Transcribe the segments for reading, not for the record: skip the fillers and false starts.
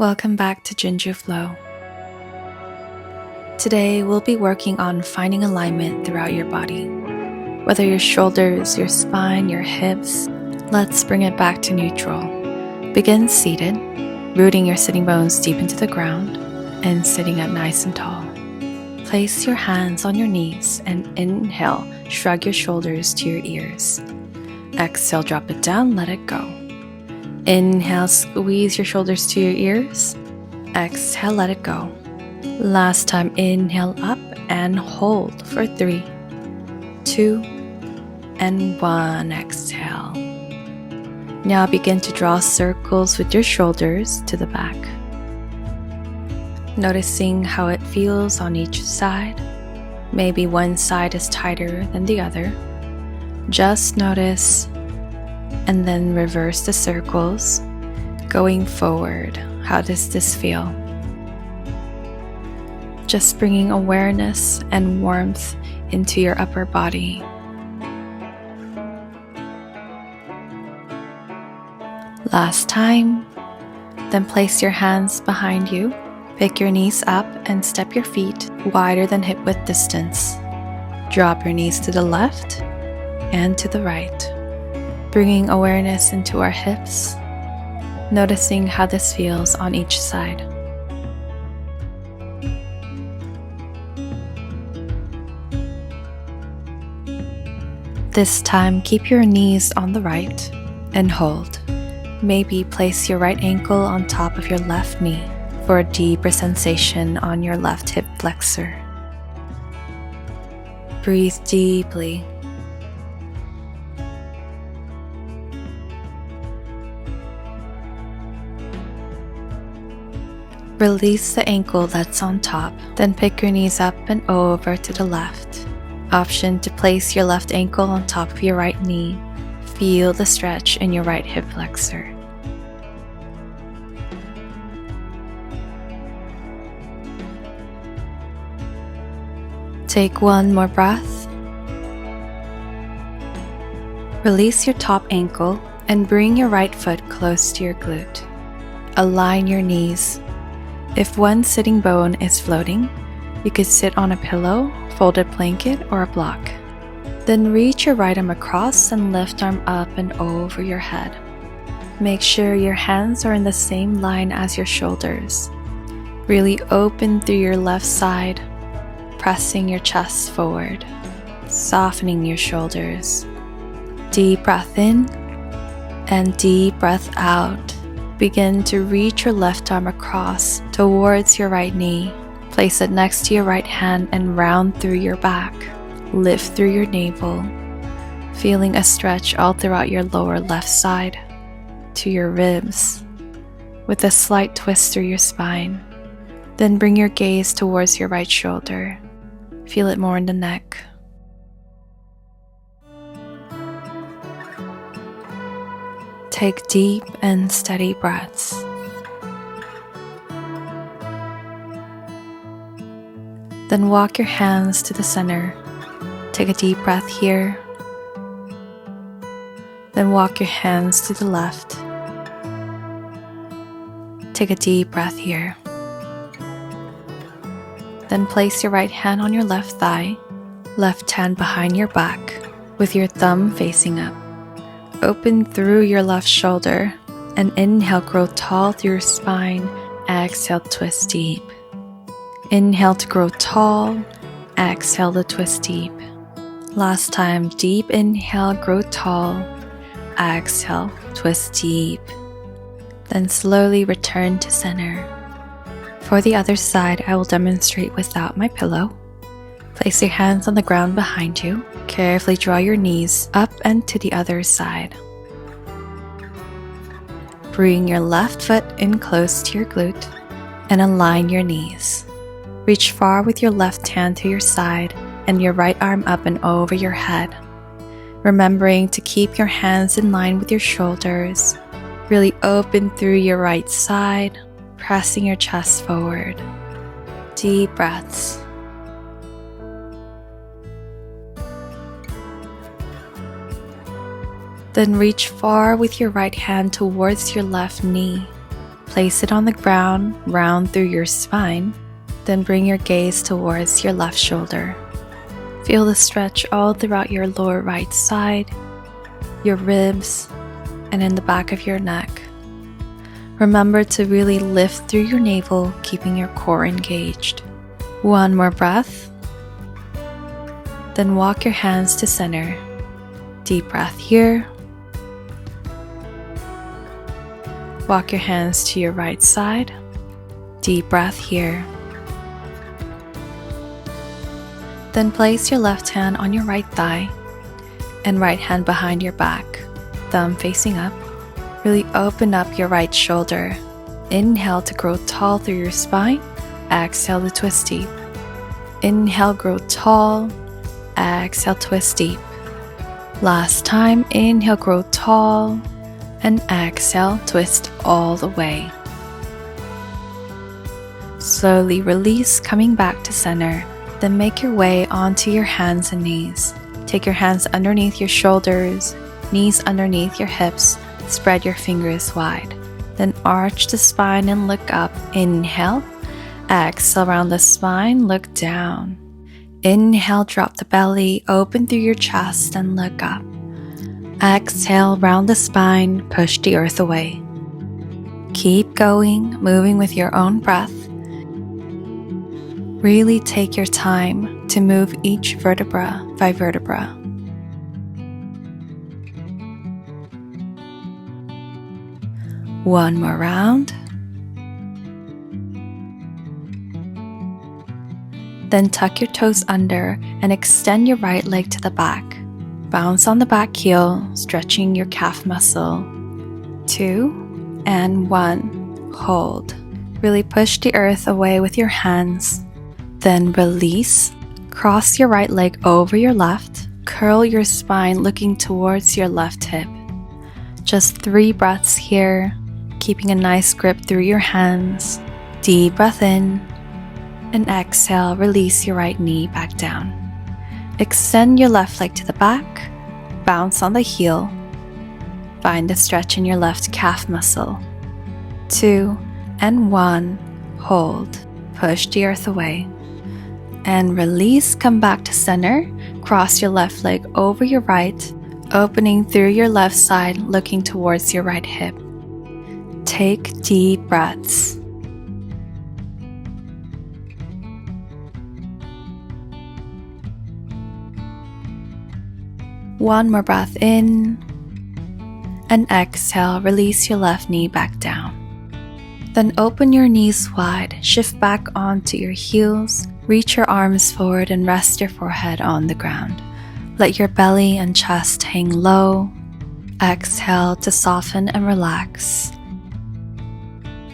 Welcome back to Jinju Flow. Today we'll be working on finding alignment throughout your body. Whether your shoulders, your spine, your hips, let's bring it back to neutral. Begin seated, rooting your sitting bones deep into the ground and sitting up nice and tall. Place your hands on your knees and inhale, shrug your shoulders to your ears. Exhale, drop it down, let it go. Inhale, squeeze your shoulders to your ears. Exhale, let it go. Last time, inhale up and hold for 3, 2, and 1. Exhale. Now begin to draw circles with your shoulders to the back. Noticing how it feels on each side. Maybe one side is tighter than the other. Just notice and then reverse the circles. Going forward, how does this feel? Just bringing awareness and warmth into your upper body. Last time, then place your hands behind you, pick your knees up and step your feet wider than hip width distance. Drop your knees to the left and to the right. Bringing awareness into our hips, noticing how this feels on each side. This time, keep your knees on the right and hold. Maybe place your right ankle on top of your left knee for a deeper sensation on your left hip flexor. Breathe deeply. Release the ankle that's on top, then pick your knees up and over to the left. Option to place your left ankle on top of your right knee. Feel the stretch in your right hip flexor. Take one more breath. Release your top ankle and bring your right foot close to your glute. Align your knees. If one sitting bone is floating, you could sit on a pillow, folded blanket, or a block. Then reach your right arm across and left arm up and over your head. Make sure your hands are in the same line as your shoulders. Really open through your left side, pressing your chest forward, softening your shoulders. Deep breath in and deep breath out. Begin to reach your left arm across towards your right knee. Place it next to your right hand and round through your back. Lift through your navel, feeling a stretch all throughout your lower left side to your ribs, with a slight twist through your spine. Then bring your gaze towards your right shoulder. Feel it more in the neck. Take deep and steady breaths. Then walk your hands to the center. Take a deep breath here. Then walk your hands to the left. Take a deep breath here. Then place your right hand on your left thigh, left hand behind your back, with your thumb facing up. Open through your left shoulder and inhale, grow tall through your spine. Exhale, twist deep. Inhale to grow tall. Exhale to twist deep. Last time, deep inhale, grow tall. Exhale, twist deep. Then slowly return to center. For the other side, I will demonstrate without my pillow. Place your hands on the ground behind you. Carefully draw your knees up and to the other side. Bring your left foot in close to your glute and align your knees. Reach far with your left hand to your side and your right arm up and over your head. Remembering to keep your hands in line with your shoulders. Really open through your right side, pressing your chest forward. Deep breaths. Then reach far with your right hand towards your left knee. Place it on the ground, round through your spine, then bring your gaze towards your left shoulder. Feel the stretch all throughout your lower right side, your ribs, and in the back of your neck. Remember to really lift through your navel, keeping your core engaged. One more breath. Then walk your hands to center. Deep breath here. Walk your hands to your right side. Deep breath here. Then place your left hand on your right thigh and right hand behind your back, thumb facing up. Really open up your right shoulder. Inhale to grow tall through your spine. Exhale to twist deep. Inhale, grow tall. Exhale, twist deep. Last time, inhale, grow tall. And exhale, twist all the way. Slowly release, coming back to center. Then make your way onto your hands and knees. Take your hands underneath your shoulders, knees underneath your hips. Spread your fingers wide. Then arch the spine and look up. Inhale. Exhale, round the spine, look down. Inhale, drop the belly, open through your chest and look up. Exhale, round the spine, push the earth away. Keep going, moving with your own breath. Really take your time to move each vertebra by vertebra. One more round. Then tuck your toes under and extend your right leg to the back. Bounce on the back heel, stretching your calf muscle. 2 and 1. Hold. Really push the earth away with your hands. Then release. Cross your right leg over your left. Curl your spine looking towards your left hip. Just 3 breaths here, keeping a nice grip through your hands. Deep breath in. And exhale, release your right knee back down. Extend your left leg to the back. Bounce on the heel. Find a stretch in your left calf muscle. 2 and 1. Hold. Push the earth away. And release, come back to center. Cross your left leg over your right, opening through your left side, looking towards your right hip. Take deep breaths. One more breath in, and exhale, release your left knee back down. Then open your knees wide, shift back onto your heels, reach your arms forward and rest your forehead on the ground. Let your belly and chest hang low. Exhale to soften and relax.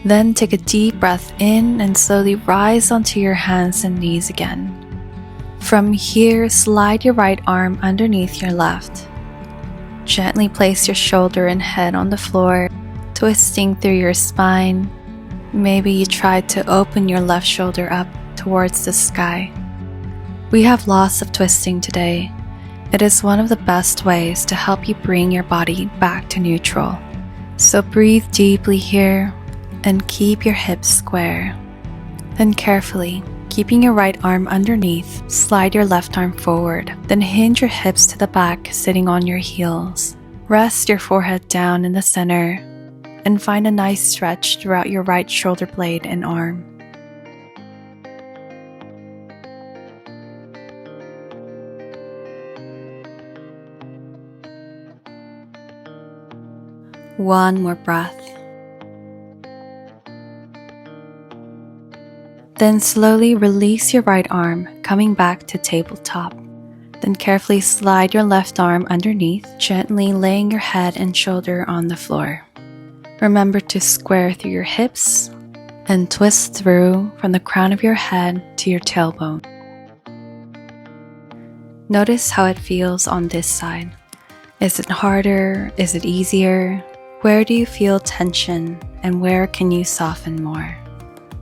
Then take a deep breath in and slowly rise onto your hands and knees again. From here, slide your right arm underneath your left. Gently place your shoulder and head on the floor, twisting through your spine. Maybe you tried to open your left shoulder up towards the sky. We have lots of twisting today. It is one of the best ways to help you bring your body back to neutral. So breathe deeply here and keep your hips square. Then carefully, keeping your right arm underneath, slide your left arm forward, then hinge your hips to the back, sitting on your heels. Rest your forehead down in the center, and find a nice stretch throughout your right shoulder blade and arm. One more breath. Then slowly release your right arm, coming back to tabletop. Then carefully slide your left arm underneath, gently laying your head and shoulder on the floor. Remember to square through your hips and twist through from the crown of your head to your tailbone. Notice how it feels on this side. Is it harder? Is it easier? Where do you feel tension, and where can you soften more?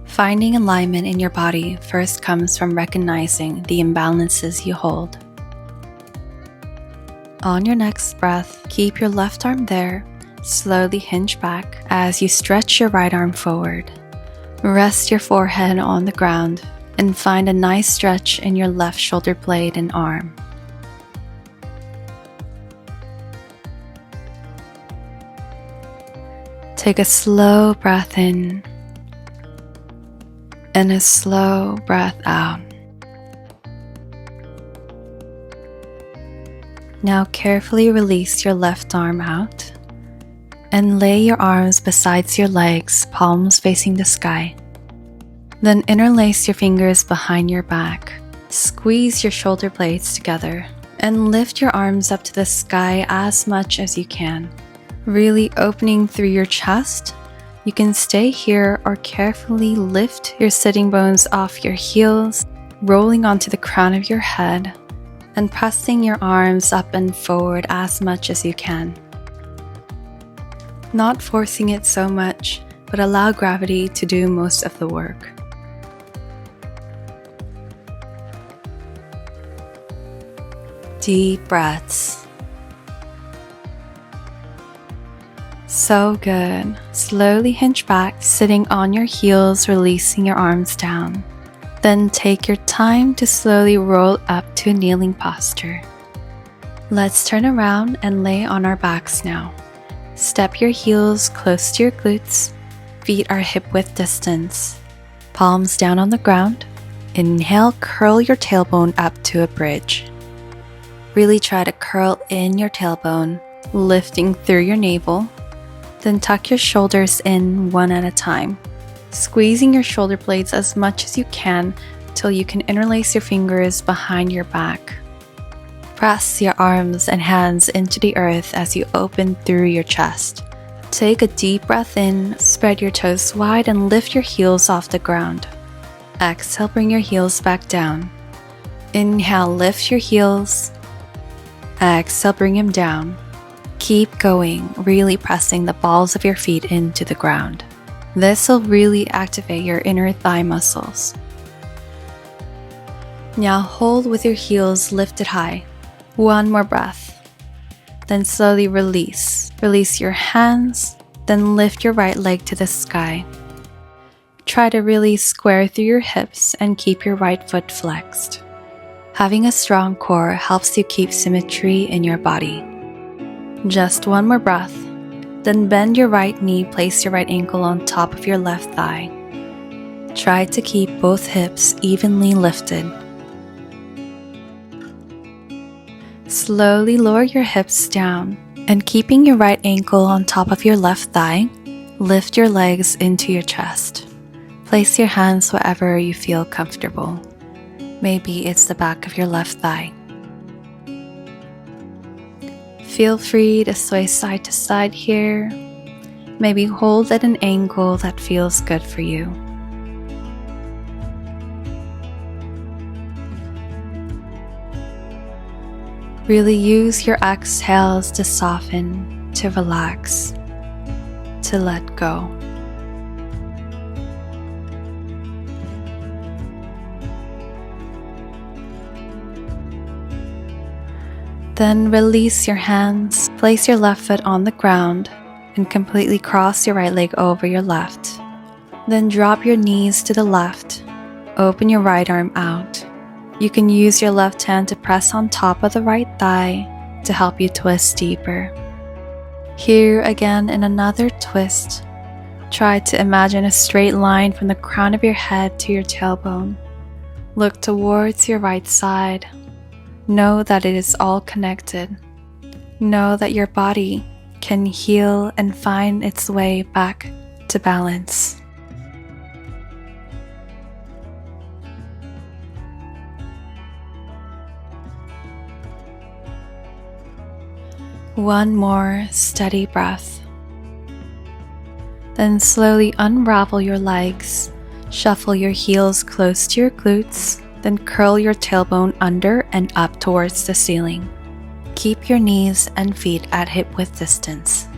Finding alignment in your body first comes from recognizing the imbalances you hold. On your next breath, keep your left arm there, Slowly hinge back as you stretch your right arm forward. Rest your forehead on the ground and find a nice stretch in your left shoulder blade and arm. Take a slow breath in and a slow breath out. Now carefully release your left arm out and lay your arms beside your legs, palms facing the sky. Then interlace your fingers behind your back. Squeeze your shoulder blades together and lift your arms up to the sky as much as you can, really opening through your chest. You can stay here or carefully lift your sitting bones off your heels, rolling onto the crown of your head and pressing your arms up and forward as much as you can. Not forcing it so much, but allow gravity to do most of the work. Deep breaths. So good. Slowly hinge back, sitting on your heels, releasing your arms down. Then take your time to slowly roll up to a kneeling posture. Let's turn around and lay on our backs now. Step your heels close to your glutes. Feet are hip width distance. Palms down on the ground. Inhale, curl your tailbone up to a bridge. Really try to curl in your tailbone, lifting through your navel. Then tuck your shoulders in one at a time, squeezing your shoulder blades as much as you can till you can interlace your fingers behind your back. Press your arms and hands into the earth as you open through your chest. Take a deep breath in, spread your toes wide and lift your heels off the ground. Exhale, bring your heels back down. Inhale, lift your heels. Exhale, bring them down. Keep going, really pressing the balls of your feet into the ground. This will really activate your inner thigh muscles. Now hold with your heels lifted high. One more breath. Then slowly release. Release your hands, then lift your right leg to the sky. Try to really square through your hips and keep your right foot flexed. Having a strong core helps you keep symmetry in your body. Just one more breath. Then bend your right knee, place your right ankle on top of your left thigh. Try to keep both hips evenly lifted. Slowly lower your hips down and keeping your right ankle on top of your left thigh, lift your legs into your chest. Place your hands wherever you feel comfortable. Maybe it's the back of your left thigh. Feel free to sway side to side here. Maybe hold at an angle that feels good for you. Really use your exhales to soften, to relax, to let go. Then release your hands, place your left foot on the ground, and completely cross your right leg over your left. Then drop your knees to the left, open your right arm out. You can use your left hand to press on top of the right thigh to help you twist deeper. Here again in another twist, try to imagine a straight line from the crown of your head to your tailbone. Look towards your right side. Know that it is all connected. Know that your body can heal and find its way back to balance. One more steady breath. Then slowly unravel your legs. Shuffle your heels close to your glutes. Then curl your tailbone under and up towards the ceiling. Keep your knees and feet at hip width distance.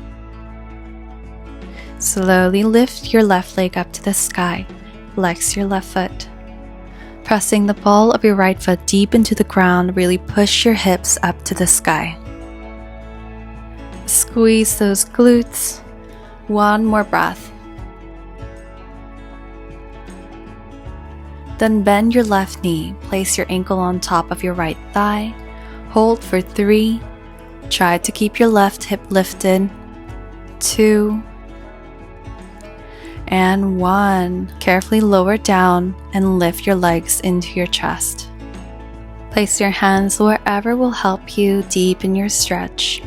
Slowly lift your left leg up to the sky. Flex your left foot. Pressing the ball of your right foot deep into the ground, really push your hips up to the sky. Squeeze those glutes. One more breath. Then bend your left knee. Place your ankle on top of your right thigh. Hold for 3. Try to keep your left hip lifted. 2. And 1. Carefully lower down and lift your legs into your chest. Place your hands wherever will help you deepen your stretch.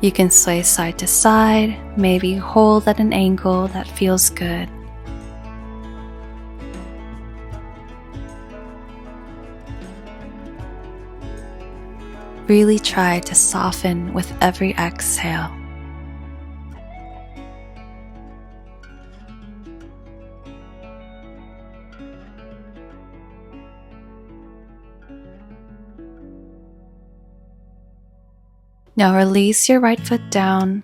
You can sway side to side, maybe hold at an angle that feels good. Really try to soften with every exhale. Now release your right foot down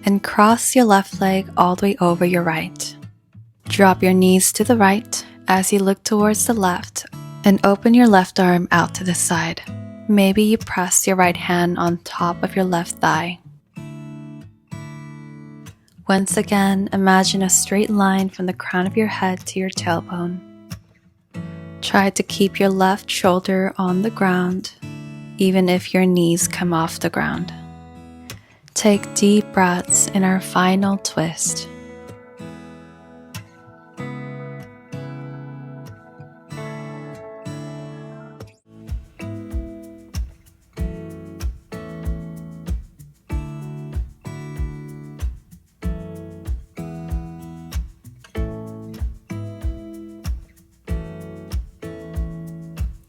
and cross your left leg all the way over your right. Drop your knees to the right as you look towards the left and open your left arm out to the side. Maybe you press your right hand on top of your left thigh. Once again, imagine a straight line from the crown of your head to your tailbone. Try to keep your left shoulder on the ground, even if your knees come off the ground. Take deep breaths in our final twist.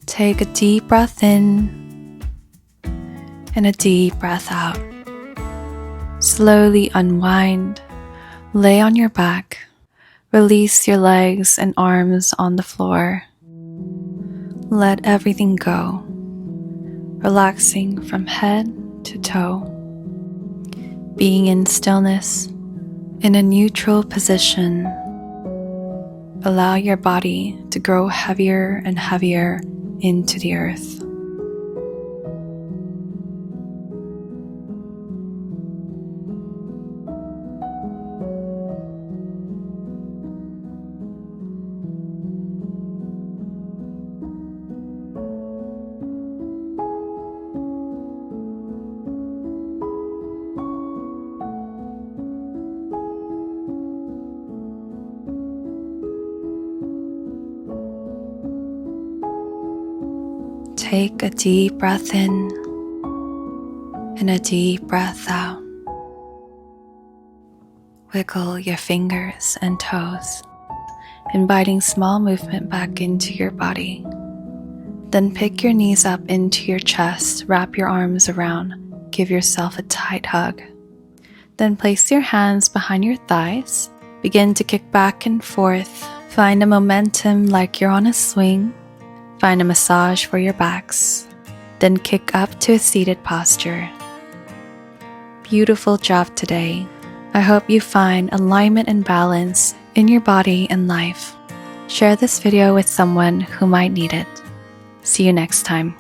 Take a deep breath in and a deep breath out. Slowly unwind, lay on your back, release your legs and arms on the floor. Let everything go, relaxing from head to toe. Being in stillness, in a neutral position. Allow your body to grow heavier and heavier into the earth. Take a deep breath in and a deep breath out. Wiggle your fingers and toes, inviting small movement back into your body. Then pick your knees up into your chest, wrap your arms around, give yourself a tight hug. Then place your hands behind your thighs, begin to kick back and forth. Find a momentum like you're on a swing. Find a massage for your backs, then kick up to a seated posture. Beautiful job today. I hope you find alignment and balance in your body and life. Share this video with someone who might need it. See you next time.